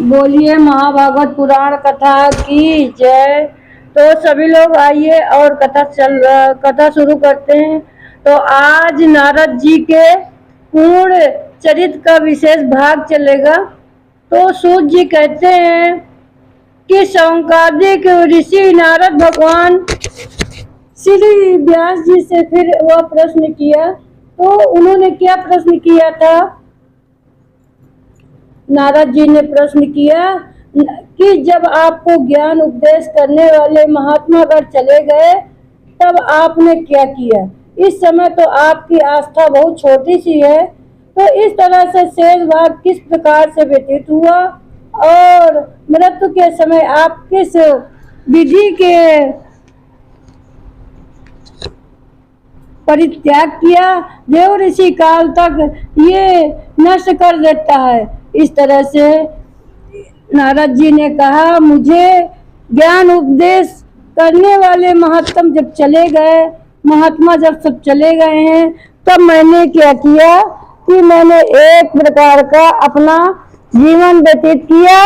बोलिए महाभागवत पुराण कथा की जय। तो सभी लोग आइए और कथा शुरू करते हैं। तो आज नारद जी के पूर्ण चरित्र का विशेष भाग चलेगा। तो सूत जी कहते हैं कि शौनकादिक ऋषि नारद भगवान श्री व्यास जी से फिर वह प्रश्न किया। तो उन्होंने क्या प्रश्न किया था? नारद जी ने प्रश्न किया कि जब आपको ज्ञान उपदेश करने वाले महात्मा घर चले गए तब आपने क्या किया? इस समय तो आपकी आस्था बहुत छोटी सी है, तो इस तरह से शेष भाग किस प्रकार से व्यतीत हुआ और मृत्यु के समय आप किस विधि के परित्याग किया? देव ऋषि काल तक ये नष्ट कर देता है। इस तरह से नारद जी ने कहा, मुझे ज्ञान उपदेश करने वाले महात्मा जब चले गए, महात्मा जब सब चले गए हैं, तब मैंने क्या किया कि मैंने एक प्रकार का अपना जीवन व्यतीत किया।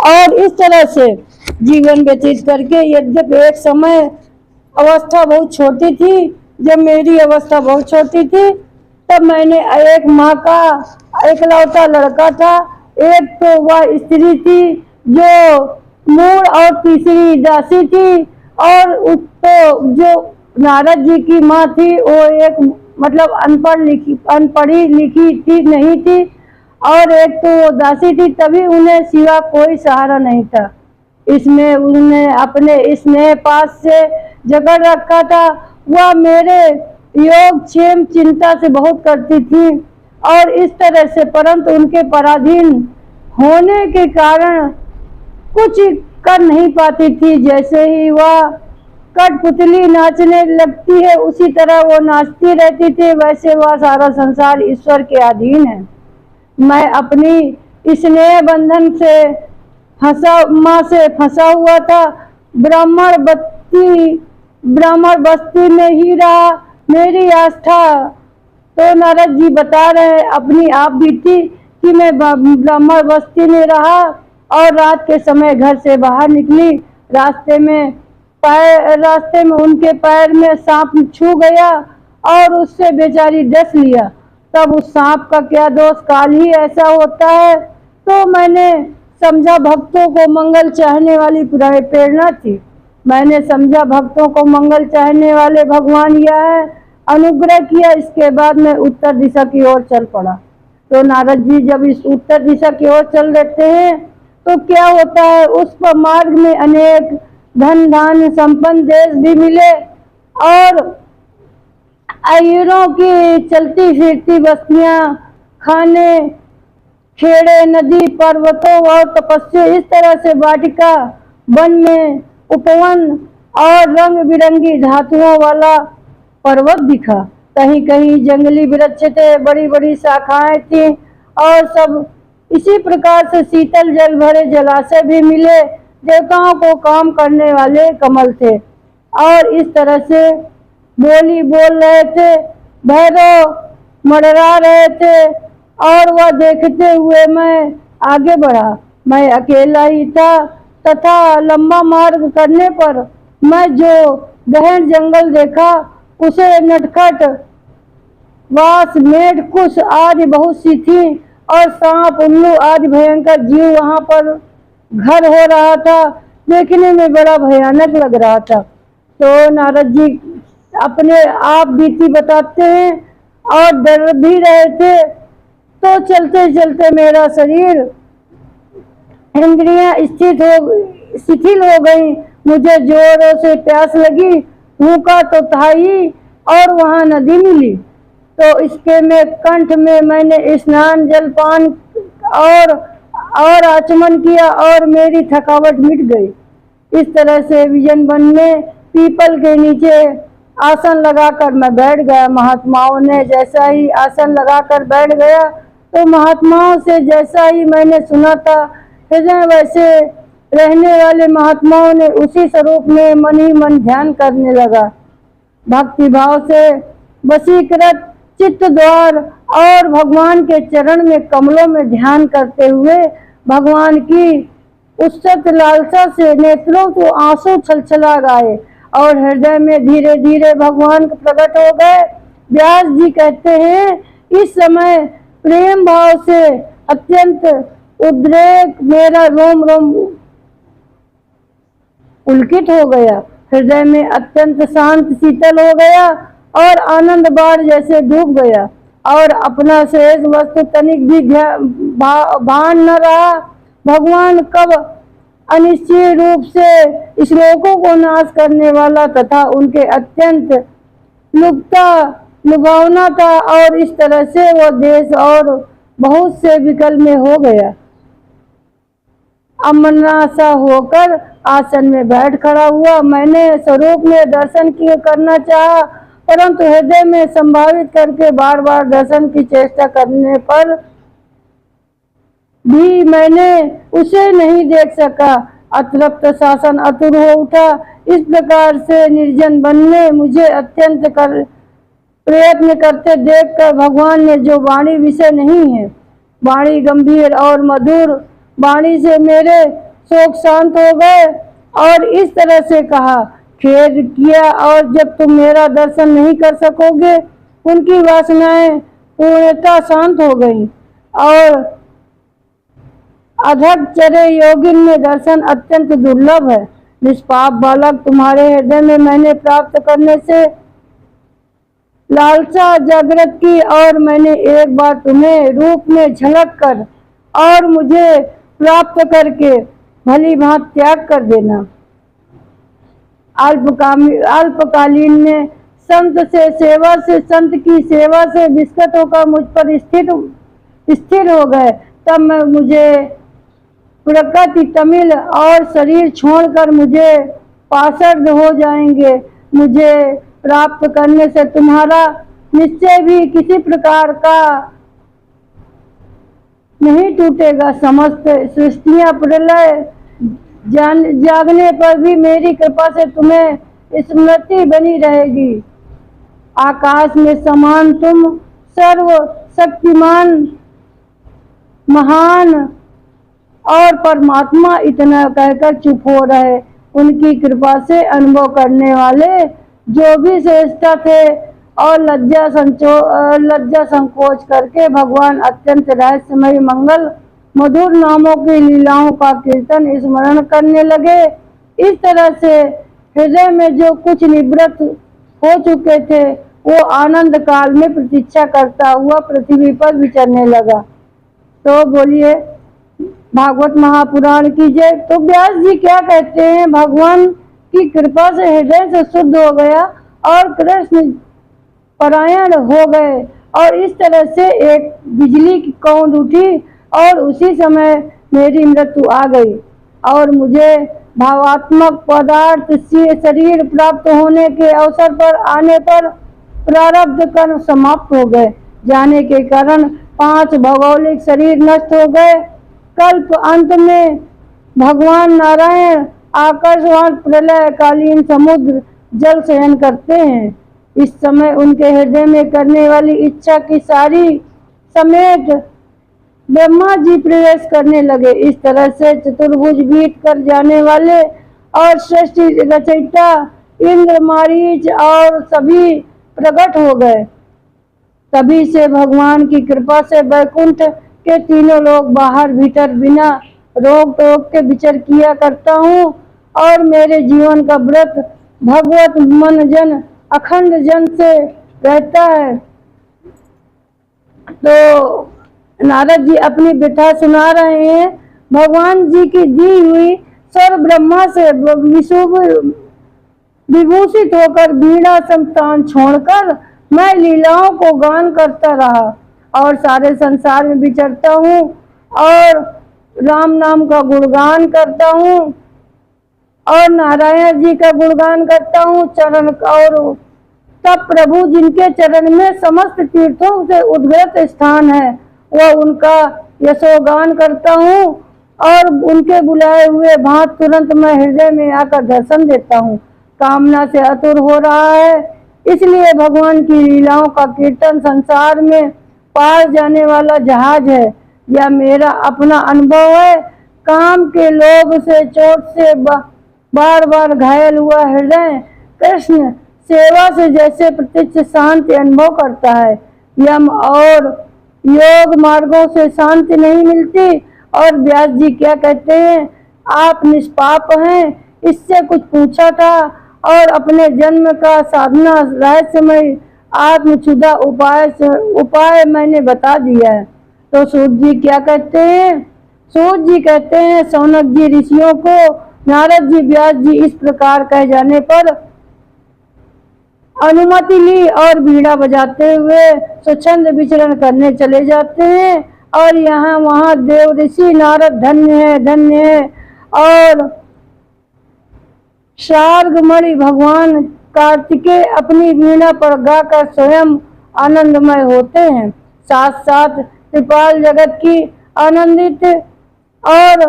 और इस तरह से जीवन व्यतीत करके, यद्यपि एक समय अवस्था बहुत छोटी थी, जब मेरी अवस्था बहुत छोटी थी, तब मैंने एक माँ का एकलौता लड़का था, एक तो वह स्त्री थी जो मूढ़ और तीसरी दासी थी, और तो जो नारद जी की माँ थी वो एक मतलब अनपढ़ी लिखी थी नहीं थी, और एक तो वो दासी थी, तभी उन्हें सिवा कोई सहारा नहीं था। इसमें उन्होंने अपने स्नेह पास से जकड़ रखा था। वह मेरे योग क्षेम चिंता से बहुत करती थी, और इस तरह से, परंतु उनके पराधीन होने के कारण कुछ कर नहीं पाती थी। जैसे ही वह कठपुतली नाचने लगती है उसी तरह वो नाचती रहती थी, वैसे वह सारा संसार ईश्वर के अधीन है। मैं अपनी स्नेह बंधन से माँ से फंसा हुआ था। ब्राह्मण बस्ती में ही रहा मेरी आस्था। तो नारद जी बता रहे अपनी आप बीती कि मैं ब्राह्मण बस्ती में रहा, और रात के समय घर से बाहर निकली। रास्ते में उनके पैर में सांप छू गया और उससे बेचारी डस लिया। तब उस सांप का क्या दोष, काल ही ऐसा होता है। तो मैंने समझा भक्तों को मंगल चाहने वाली प्रेरणा थी। मैंने समझा भक्तों को मंगल चाहने वाले भगवान यह है, अनुग्रह किया। इसके बाद मैं उत्तर दिशा की ओर चल पड़ा। तो नारद जी जब इस उत्तर दिशा की ओर चल देते हैं तो क्या होता है, उस पर मार्ग में अनेक धन धान्य संपन्न देश भी मिले, और आयुरों की चलती फिरती बस्तियां, खाने खेड़े, नदी, पर्वतों और तपस्या, इस तरह से वाटिका, वन में उपवन और रंग बिरंगी धातुओं वाला पर्वत दिखा। कहीं कहीं जंगली वृक्ष थे, बड़ी बड़ी शाखाएं थी, और सब इसी प्रकार से शीतल जल भरे जलाशय भी मिले। देवताओं को काम करने वाले कमल थे, और इस तरह से बोली बोल रहे थे, भैरव मड़रा रहे थे। और वह देखते हुए मैं आगे बढ़ा। मैं अकेला ही था, तथा लंबा मार्ग करने पर मैं जो गहन जंगल देखा उसे नटखट वास, मेढ, कुश आदि बहुत सी थी, और सांप, उल्लू आदि भयंकर जीव वहां पर घर हो रहा था। देखने में बड़ा भयानक लग रहा था। तो नारद जी अपने आप बीती बताते हैं, और डर भी रहे थे। तो चलते चलते मेरा शरीर, इंद्रियां शिथिल हो गई। मुझे जोरों से प्यास लगी, भूखा तो था ही, और वहां नदी मिली। तो इसके में कंठ में मैंने स्नान जलपान और आचमन किया, और मेरी थकावट मिट गई। इस तरह से विजन वन में पीपल के नीचे आसन लगाकर मैं बैठ गया। महात्माओं ने जैसा ही आसन लगाकर बैठ गया, तो महात्माओं से जैसा ही मैंने सुना था, हृदय वैसे रहने वाले महात्माओं ने उसी स्वरूप में मन ही मन ध्यान करने लगा। भक्ति भाव से वशीकृत चित्त द्वार और भगवान के चरण में कमलों में ध्यान करते हुए भगवान की उत्सत लालसा से नेत्रों को आंसू छलछला गए और हृदय में धीरे धीरे भगवान प्रकट हो गए। व्यास जी कहते हैं, इस समय प्रेम भाव से अत्यंत उद्रेक मेरा रोम रोम पुलकित हो गया, हृदय में अत्यंत शांत शीतल हो गया और आनंद बाढ़ जैसे डूब गया और अपना शेष वस्तु तनिक भी भान न रहा। भगवान कब अनिश्चित रूप से श्लोकों को नाश करने वाला तथा उनके अत्यंत लुभावना था और इस तरह से वो देश और बहुत से विकल्प में हो गया। अमनासा होकर आसन में बैठ खड़ा हुआ। मैंने स्वरूप में दर्शन करना चाहा, परंतु हृदय में संभावित करके बार बार दर्शन की चेष्टा करने पर भी मैंने उसे नहीं देख सका। अतृप्त शासन अतुर हो उठा। इस प्रकार से निर्जन वन में मुझे अत्यंत प्रयत्न करते देखकर भगवान ने जो वाणी विषय नहीं है, वाणी गंभीर और मधुर वाणी से मेरे शोक शांत हो गए और इस तरह से कहा, खेद किया और जब तुम मेरा दर्शन नहीं कर सकोगे। उनकी वासनाएं पूर्णतः शांत हो गई और अधक चरे योगिन में दर्शन अत्यंत दुर्लभ है। निष्पाप बालक, तुम्हारे हृदय में मैंने प्राप्त करने से लालसा जागृत की और मैंने एक बार तुम्हें रूप में झलक कर और मुझे प्राप्त करके भली भांति त्याग कर देना। अल्पकालीन में संत की सेवा से विस्कत होकर मुझ पर स्थिर हो गए। तब मैं मुझे प्रकृति तमिल और शरीर छोड़कर मुझे पाषाण हो जाएंगे। मुझे प्राप्त करने से तुम्हारा निश्चय भी किसी प्रकार का नहीं टूटेगा। समस्त सृष्टियां प्रलय जागने पर भी मेरी कृपा से तुम्हें स्मृति बनी रहेगी। आकाश में समान तुम सर्व शक्तिमान महान और परमात्मा इतना कहकर चुप हो रहे। उनकी कृपा से अनुभव करने वाले जो भी श्रेष्ठता थे और लज्जा संकोच करके भगवान अत्यंत रहस्यमय मंगल मधुर नामों की लीलाओं का कीर्तन स्मरण करने लगे। इस तरह से हृदय में जो कुछ निवृत्त हो चुके थे वो आनंद काल में प्रतीक्षा करता हुआ पृथ्वी पर विचरने लगा। तो बोलिए भागवत महापुराण की जय। तो व्यास जी क्या कहते हैं, भगवान की कृपा से हृदय से शुद्ध हो गया और कृष्ण परायण हो गए और इस तरह से एक बिजली की कौंध उठी और उसी समय मेरी मृत्यु आ गई और मुझे भावात्मक पदार्थ से शरीर प्राप्त होने के अवसर पर आने पर प्रारब्ध कर्म समाप्त हो गए जाने के कारण 5 भौगोलिक शरीर नष्ट हो गए। कल्प अंत में भगवान नारायण आकाशवान प्रलय कालीन समुद्र जल शयन करते हैं। इस समय उनके हृदय में करने वाली इच्छा की सारी समेत ब्रह्मा जी प्रवेश करने लगे। इस तरह से चतुर्भुज बीत कर जाने वाले और सृष्टि रचयिता इंद्र मारीच और सभी प्रकट हो गए। तभी से भगवान की कृपा से वैकुंठ के तीनों लोग बाहर भीतर बिना रोक टोक के विचर किया करता हूँ और मेरे जीवन का व्रत भगवत मन जन अखंड जन से रहता है। तो नारद जी अपनी व्यथा सुना रहे हैं। भगवान जी की दी हुई सर्व ब्रह्मा से विभूषित होकर बीड़ा संतान छोड़कर मैं लीलाओं को गान करता रहा और सारे संसार में विचरता हूँ और राम नाम का गुणगान करता हूँ और नारायण जी का गुणगान करता हूँ चरण और तब प्रभु जिनके चरण में समस्त तीर्थों से उद्गत स्थान है वह उनका यशोगान करता हूँ और उनके बुलाए हुए भांत तुरंत मैं हृदय में आकर दर्शन देता हूँ। कामना से आतुर हो रहा है, इसलिए भगवान की लीलाओं का कीर्तन संसार में पार जाने वाला जहाज है। यह मेरा अपना अनुभव है। काम के लोभ से, चोट से बार बार घायल हुआ हृदय कृष्ण सेवा से जैसे प्रत्यक्ष शांति अनुभव करता है। यम और योग मार्गों से शांति नहीं मिलती। और व्यास जी क्या कहते हैं, आप निष्पाप हैं, इससे कुछ पूछा था और अपने जन्म का साधना रहस्यमय आत्मचुदा उपाय मैंने बता दिया है। तो सूत जी क्या कहते हैं, सूत जी कहते हैं, सौनक जी ऋषियों को नारद जी व्यास जी इस प्रकार कह जाने पर अनुमति ली और बीड़ा बजाते हुए स्वच्छंद विचरण करने चले जाते हैं। और यहाँ वहाँ देव ऋषि नारद धन्य है और शार्गमणि भगवान कार्तिकेय अपनी वीणा पर गाकर स्वयं आनंदमय होते हैं। साथ साथ त्रिपाल जगत की आनंदित और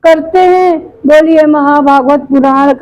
करते हैं। बोलिए महाभागवत पुराण का